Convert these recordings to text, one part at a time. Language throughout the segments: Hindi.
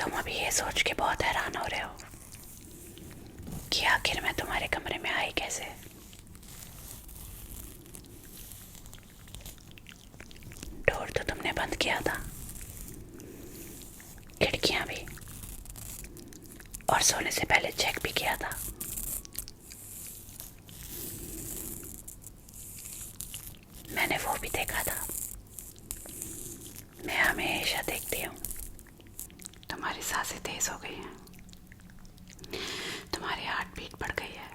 तुम अभी ये सोच के बहुत हैरान हो रहे हो कि आखिर मैं तुम्हारे कमरे में आई कैसे। डोर तो तुमने बंद किया था, खिड़कियां भी, और सोने से पहले चेक भी किया था। मैंने वो भी देखा था। मैं हमेशा देखती हूँ। तुम्हारी सांसें तेज हो गई हैं, तुम्हारी हार्ट बीट बढ़ गई है।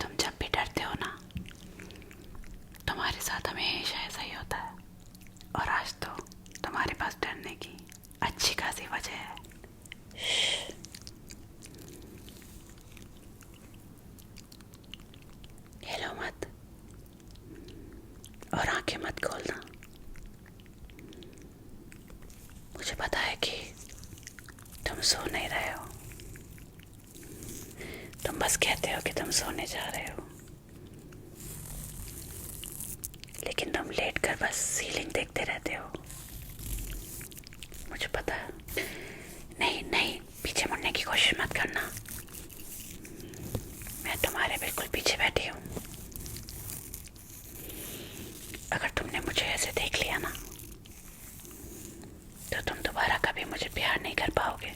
तुम जब भी डरते हो ना, तुम्हारे साथ हमेशा ऐसा ही होता है। और आज तो तुम्हारे पास डरने की अच्छी खासी वजह है। हिलो मत और आंखें मत खोलना। मुझे पता है कि तुम सो नहीं रहे हो। तुम बस कहते हो कि तुम सोने जा रहे हो, लेकिन तुम लेट कर बस सीलिंग देखते रहते हो। मुझे पता है। नहीं नहीं, पीछे मुड़ने की कोशिश मत करना। मैं तुम्हारे बिल्कुल पीछे बैठी हूँ। अगर तुमने मुझे ऐसे देख लिया ना, तो तुम दोबारा कभी मुझे प्यार नहीं कर पाओगे।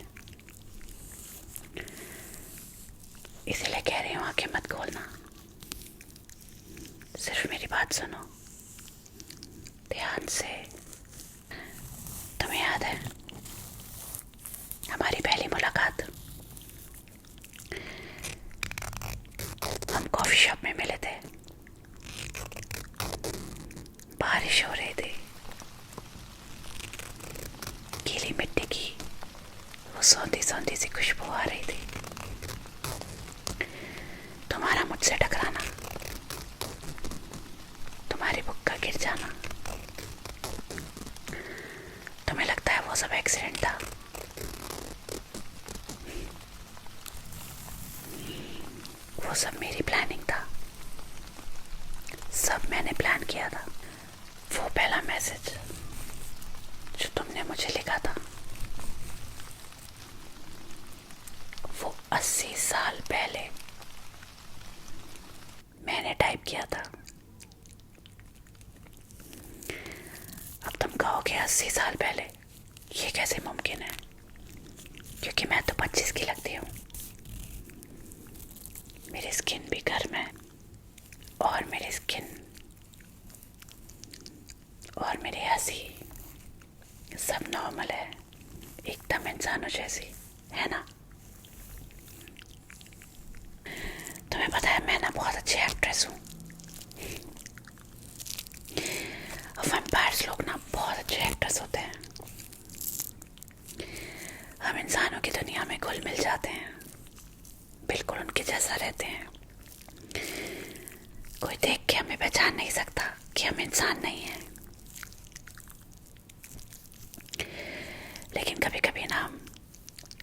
इसीलिए कह रही हूँ, आंखें मत खोलना, सिर्फ मेरी बात सुनो ध्यान से। तुम्हें याद है हमारी पहली मुलाकात? हम कॉफी शॉप में मिले थे। बारिश हो रही थी, गीली मिट्टी की वो सौंधी सौंधी सी खुशबू आ रही थी। तुम्हारा मुझसे टकराना, तुम्हारी बुक का गिर जाना, तुम्हें लगता है वो सब एक्सीडेंट था। वो सब मेरी प्लानिंग था, सब मैंने प्लान किया था। वो पहला मैसेज जो तुमने मुझे लिखा था, वो 80 साल पहले मैंने टाइप किया था। अब तुम कहोगे 80 साल पहले, ये कैसे मुमकिन है? क्योंकि मैं तो 25 की लगती हूँ। मेरी स्किन भी गर्म है, और मेरी स्किन और मेरी हंसी सब नॉर्मल है, एकदम इंसानों जैसी, है ना? तुम्हें पता है मैं ना बहुत अच्छी एक्ट्रेस हूँ। वैम्पायर्स लोग ना बहुत अच्छे एक्टर्स होते हैं। हम इंसानों की दुनिया में घुल मिल जाते हैं, बिल्कुल उनके जैसा रहते हैं। कोई देख के हमें पहचान नहीं सकता कि हम इंसान नहीं हैं। लेकिन कभी कभी ना हम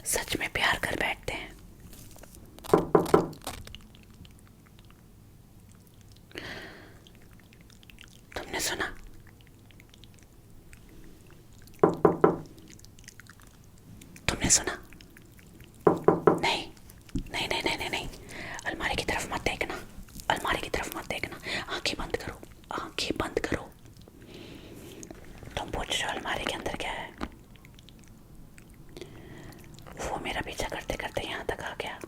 सच में प्यार कर बैठते हैं। तुमने सुना? तुमने सुना? नहीं नहीं नहीं नहीं नहीं नहीं, अलमारी की तरफ मत देखना, अलमारी की तरफ मत देखना। आंखें बंद करो, आंखें बंद करो। तुम पूछ रहे हो अलमारी के अंदर क्या है? वो मेरा पीछा करते करते यहाँ तक आ गया।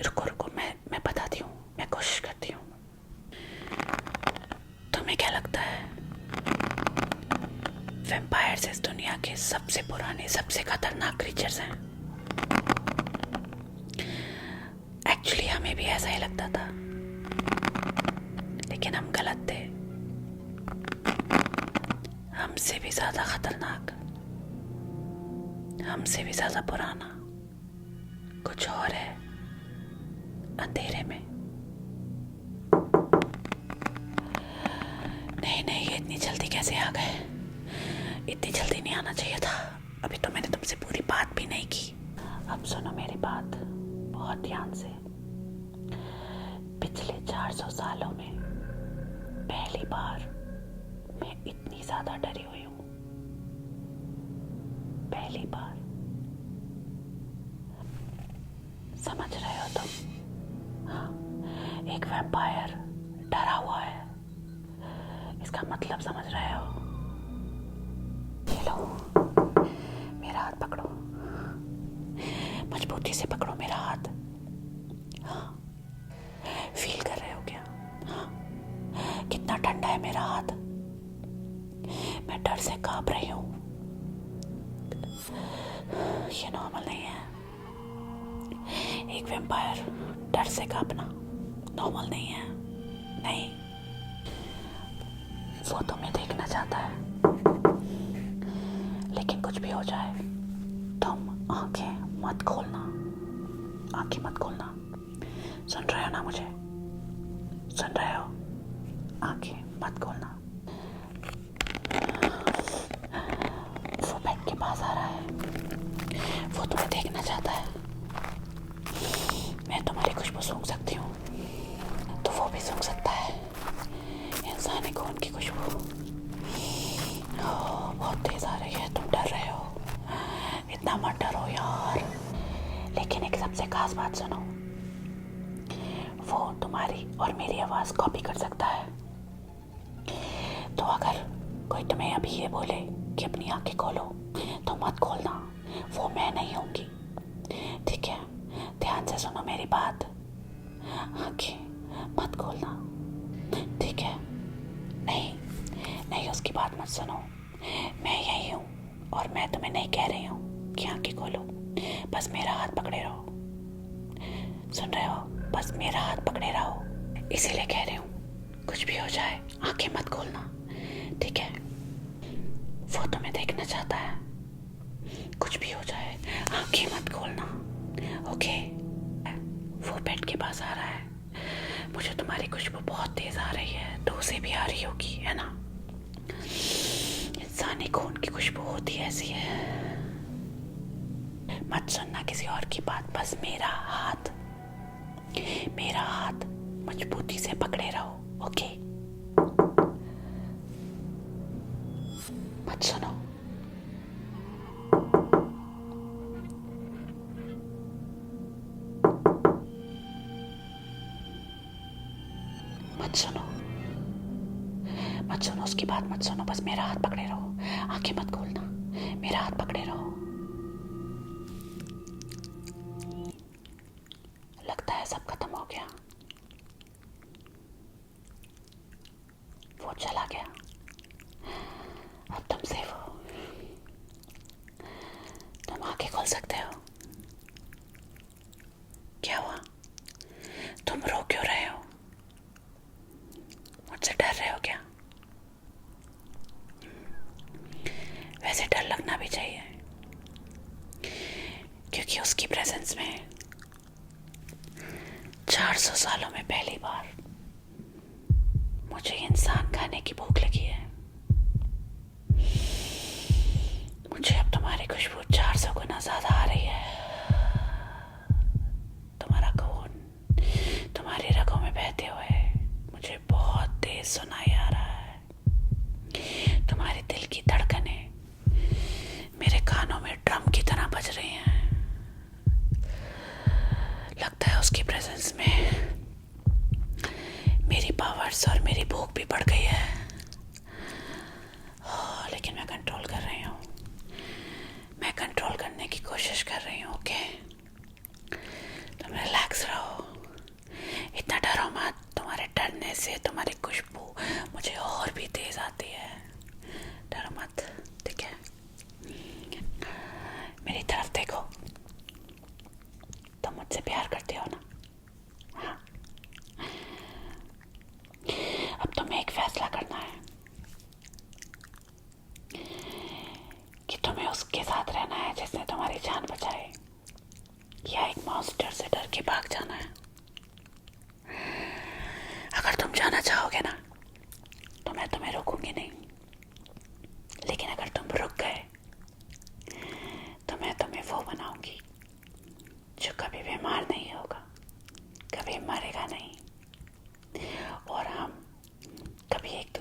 रुको रुको, मैं बताती हूँ, मैं कोशिश करती हूँ। तुम्हें क्या लगता है वैम्पायर्स इस दुनिया के सबसे पुराने, सबसे खतरनाक क्रीचर्स हैं? एक्चुअली हमें भी ऐसा ही लगता था, लेकिन हम गलत थे। हमसे भी ज्यादा खतरनाक, हमसे भी ज्यादा पुराना कुछ और है अंधेरे में। नहीं नहीं, ये इतनी जल्दी कैसे आ गए? इतनी जल्दी नहीं आना चाहिए था। अभी तो मैंने तुमसे पूरी बात भी नहीं की। अब सुनो मेरी बात बहुत ध्यान से। 400 सालों में पहली बार मैं इतनी ज्यादा डरी हुई हूँ। पहली बार। समझ रहे हो तुम? हाँ, एक वैम्पायर डरा हुआ है, इसका मतलब समझ रहे हो? ये लो, मेरा हाथ पकड़ो, मजबूती से पकड़ो मेरा हाथ। हाँ, फील कर रहे हो क्या? हाँ, कितना ठंडा है मेरा हाथ। मैं डर से कांप रही हूँ। ये नॉर्मल नहीं है। एक वैम्पायर डर से कांपना नॉर्मल नहीं है। नहीं, वो तुम्हें देखना चाहता है, लेकिन कुछ भी हो जाए तुम आंखें मत खोलना। आंखें मत खोलना। सुन रहे हो ना मुझे? सुन रहे हो? आंखें मत खोलना। वो बेड के पास आ रहा है, वो तुम्हें देखना चाहता है। मैं तुम्हारी खुशबू सूंघ सकती हूँ, तो वो भी सूंघ सकता है। इंसानी खून की खुशबू बहुत तेज आ रही है। तुम डर रहे हो, इतना मत डरो यार। लेकिन एक सबसे खास बात सुनो, वो तुम्हारी और मेरी आवाज कॉपी कर सकता है। तो अगर कोई तुम्हें अभी ये बोले कि अपनी आंखें खोलो, तो मत खोलना, वो मैं नहीं होंगी। ठीक है? ध्यान से सुनो मेरी बात। आंखें मत खोलना, ठीक है? नहीं नहीं, उसकी बात मत सुनो। मैं यही हूँ और मैं तुम्हें नहीं कह रही हूँ कि आंखें खोलो। बस मेरा हाथ पकड़े रहो। सुन रहे हो? बस मेरा हाथ पकड़े रहो। इसीलिए कह रही हूँ, कुछ भी हो जाए आंखें मत खोलना, ठीक है? वो तुम्हें देखना चाहता है। कुछ भी हो जाए आंखें मत खोलना, ओके? वो बेड के पास आ रहा है। मुझे तुम्हारी खुशबू बहुत तेज आ रही है, तो उसे भी आ रही होगी, है ना? इंसानी खून की खुशबू होती ऐसी है। मत सुनना किसी और की बात, बस मेरा हाथ मजबूती से पकड़े रहो, ओके? मत सुनो। मत सुनो, मत सुनो उसकी बात, मत सुनो। बस मेरा हाथ पकड़े रहो, आंखें मत खोलना, मेरा हाथ पकड़े रहो। लगता है सब खत्म हो गया। वो चला गया। अब तुम सेफ हो। तुम आंखें खोल सकते हो। क्या हुआ? तुम रो क्यों रहे हो? मुझसे डर रहे हो क्या? वैसे डर लगना भी चाहिए, क्योंकि उसकी प्रेजेंस में 400 सालों में पहली बार मुझे इंसान खाने की भूख लगी है। मुझे अब तुम्हारी खुशबू 400 गुना ज्यादा आ रही है। तुम्हारा खून तुम्हारी रगों में बहते हुए मुझे बहुत तेज सुनाई आ रहा है। तुम्हारे दिल की धड़कनें मेरे कानों में ड्रम की तरह बज रही हैं। लगता है उसकी प्रेजेंस में मेरी पावर्स और मेरी भूख भी बढ़ गई है। लेकिन मैं कंट्रोल कर रही हूँ। मैं कंट्रोल करने की कोशिश कर रही हूँ, ओके? तुम रिलैक्स रहो, इतना डरो मत। तुम्हारे डरने से तुम्हारी खुशबू मुझे और भी तेज आती है। डरो मत, ठीक है? मेरी तरफ देखो। तुम मुझसे प्यार करते हो ना? हाँ। अब तुम्हें एक फैसला करना है कि तुम्हें उसके साथ रहना है जिसने तुम्हारी जान बचाई, या एक मॉन्स्टर से डर के भाग जाना है। अगर तुम जाना चाहोगे ना, तो मैं तुम्हें रोकूंगी नहीं। लेकिन अगर तुम रुक गए, तो मैं तुम्हें वो बनाऊंगी जो कभी बीमार नहीं होगा, कभी मरेगा नहीं,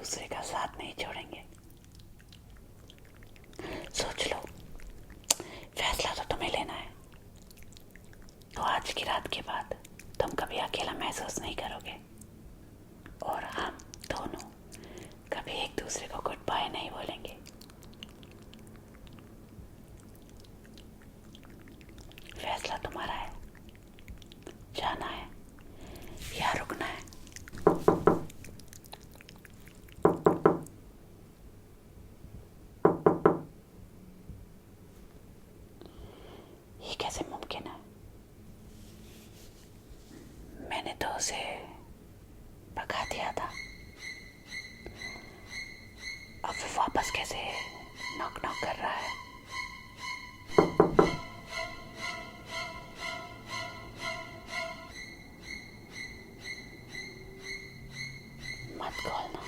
दूसरे का साथ नहीं छोड़ेंगे। सोच लो, फैसला तो तुम्हें लेना है। तो आज की रात के बाद तुम कभी अकेला महसूस नहीं करोगे और हम दोनों कभी एक दूसरे को गुड बाय नहीं बोलेंगे। फैसला तुम्हारा है, जाना है या रुकना है। ये कैसे मुमकिन है? मैंने तो उसे भगा दिया था, अब वो वापस कैसे नॉक नॉक कर रहा है? मत खोलना।